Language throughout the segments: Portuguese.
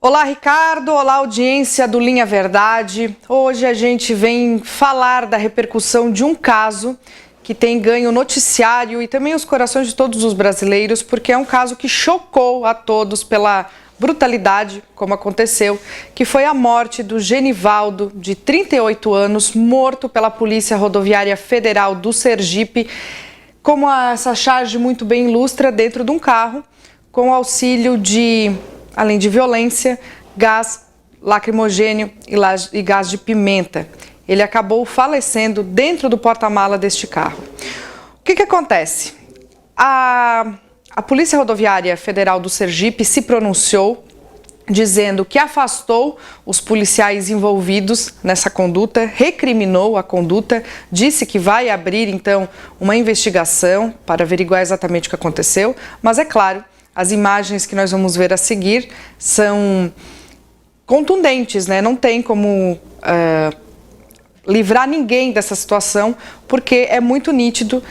Olá, Ricardo. Olá, audiência do Linha Verdade. Hoje a gente vem falar da repercussão de um caso que tem ganho o noticiário e também os corações de todos os brasileiros, porque é um caso que chocou a todos pela brutalidade, como aconteceu, que foi a morte do Genivaldo, de 38 anos, morto pela Polícia Rodoviária Federal do Sergipe, como essa charge muito bem ilustra, dentro de um carro, com auxílio de, além de violência, gás lacrimogênio e gás de pimenta. Ele acabou falecendo dentro do porta-mala deste carro. O que acontece? A Polícia Rodoviária Federal do Sergipe se pronunciou dizendo que afastou os policiais envolvidos nessa conduta, recriminou a conduta, disse que vai abrir, então, uma investigação para averiguar exatamente o que aconteceu, mas é claro, as imagens que nós vamos ver a seguir são contundentes, né? Não tem como livrar ninguém dessa situação, porque é muito nítido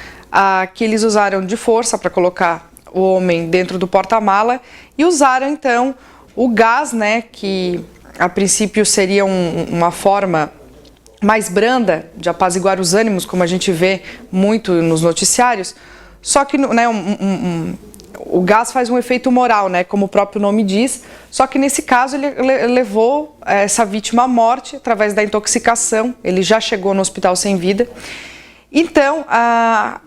que eles usaram de força para colocar o homem dentro do porta-mala e usaram, então, o gás, né, que a princípio seria uma forma mais branda de apaziguar os ânimos, como a gente vê muito nos noticiários, só que, né, o gás faz um efeito moral, né, como o próprio nome diz, só que nesse caso ele levou essa vítima à morte através da intoxicação, ele já chegou no hospital sem vida. Então,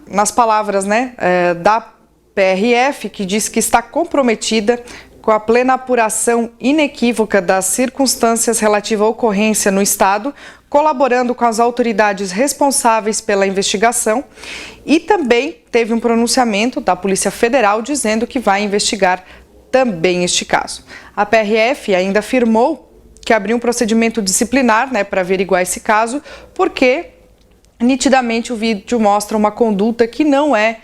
nas palavras, né, da PRF, que diz que está comprometida com a plena apuração inequívoca das circunstâncias relativas à ocorrência no Estado, colaborando com as autoridades responsáveis pela investigação, e também teve um pronunciamento da Polícia Federal dizendo que vai investigar também este caso. A PRF ainda afirmou que abriu um procedimento disciplinar, né, para averiguar esse caso, porque nitidamente o vídeo mostra uma conduta que não é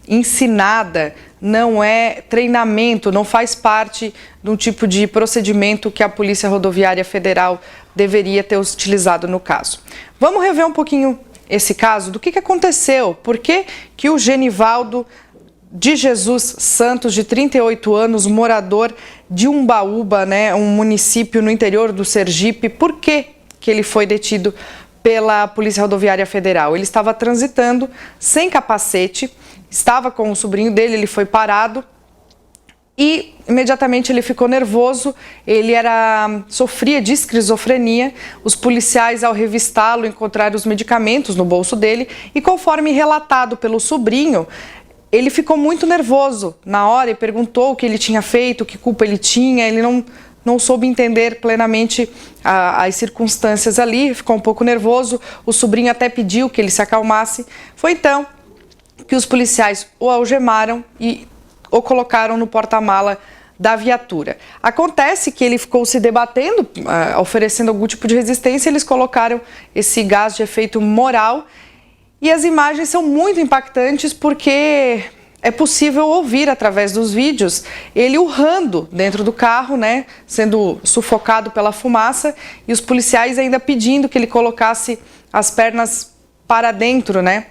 ensinada, não é treinamento, não faz parte de um tipo de procedimento que a Polícia Rodoviária Federal deveria ter utilizado no caso. Vamos rever um pouquinho esse caso, do que aconteceu, por que o Genivaldo de Jesus Santos, de 38 anos, morador de Umbaúba, né, um município no interior do Sergipe, por que ele foi detido pela Polícia Rodoviária Federal? Ele estava transitando sem capacete, estava com o sobrinho dele, ele foi parado e imediatamente ele ficou nervoso, ele sofria de esquizofrenia. Os policiais, ao revistá-lo, encontraram os medicamentos no bolso dele e, conforme relatado pelo sobrinho, ele ficou muito nervoso na hora e perguntou o que ele tinha feito, que culpa ele tinha. Ele não soube entender plenamente as circunstâncias ali, ficou um pouco nervoso. O sobrinho até pediu que ele se acalmasse. Foi então que os policiais o algemaram e o colocaram no porta-mala da viatura. Acontece que ele ficou se debatendo, oferecendo algum tipo de resistência, eles colocaram esse gás de efeito moral e as imagens são muito impactantes porque é possível ouvir através dos vídeos ele urrando dentro do carro, né, sendo sufocado pela fumaça, e os policiais ainda pedindo que ele colocasse as pernas para dentro, né?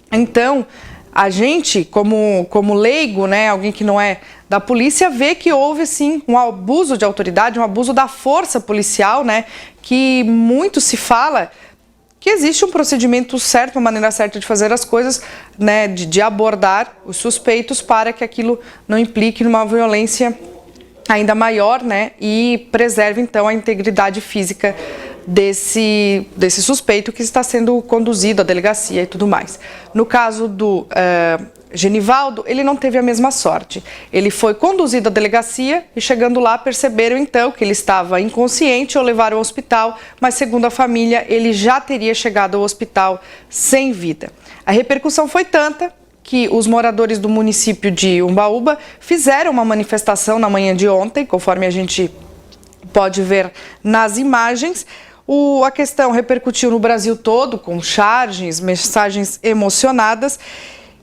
Então, a gente, como leigo, né, alguém que não é da polícia, vê que houve sim um abuso de autoridade, um abuso da força policial, né, que muito se fala que existe um procedimento certo, uma maneira certa de fazer as coisas, né, de abordar os suspeitos para que aquilo não implique numa violência ainda maior, né, e preserve então a integridade física desse suspeito que está sendo conduzido à delegacia e tudo mais. No caso do Genivaldo, ele não teve a mesma sorte. Ele foi conduzido à delegacia e, chegando lá, perceberam então que ele estava inconsciente, o levaram ao hospital, mas, segundo a família, ele já teria chegado ao hospital sem vida. A repercussão foi tanta que os moradores do município de Umbaúba fizeram uma manifestação na manhã de ontem, conforme a gente pode ver nas imagens. A questão repercutiu no Brasil todo, com charges, mensagens emocionadas,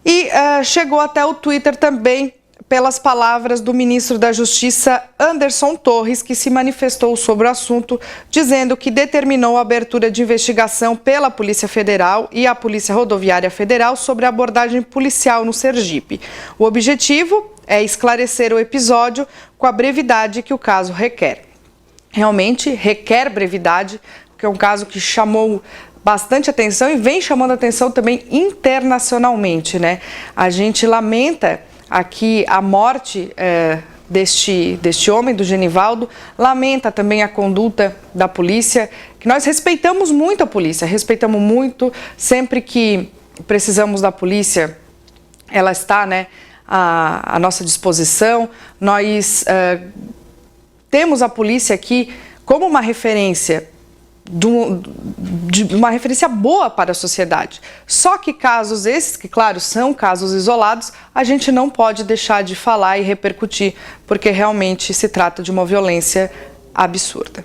e chegou até o Twitter também pelas palavras do ministro da Justiça, Anderson Torres, que se manifestou sobre o assunto, dizendo que determinou a abertura de investigação pela Polícia Federal e a Polícia Rodoviária Federal sobre a abordagem policial no Sergipe. O objetivo é esclarecer o episódio com a brevidade que o caso requer. Realmente requer brevidade, porque é um caso que chamou bastante atenção e vem chamando atenção também internacionalmente, né? A gente lamenta aqui a morte deste homem, do Genivaldo, lamenta também a conduta da polícia, que nós respeitamos muito a polícia, respeitamos muito, sempre que precisamos da polícia, ela está, né, à nossa disposição. Nós temos a polícia aqui como uma referência, de uma referência boa para a sociedade. Só que casos esses, que claro, são casos isolados, a gente não pode deixar de falar e repercutir, porque realmente se trata de uma violência absurda.